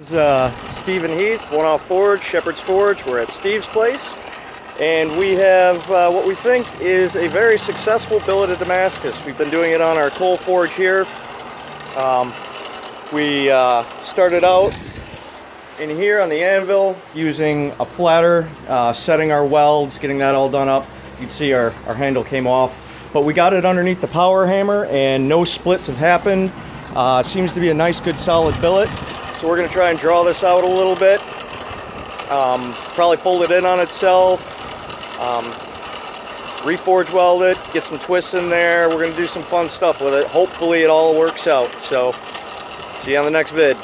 This is Steve and Heath, one-off forge, Shepherd's Forge. We're at Steve's place, and we have what we think is a very successful billet of Damascus. We've been doing it on our coal forge here. We started out in here on the anvil using a flatter, setting our welds, getting that all done up. You can see our handle came off, but we got it underneath the power hammer and no splits have happened. Seems to be a nice, good, solid billet. So we're going to try and draw this out a little bit, probably fold it in on itself, reforge weld it, get some twists in there. We're going to do some fun stuff with it. Hopefully it all works out. So see you on the next vid.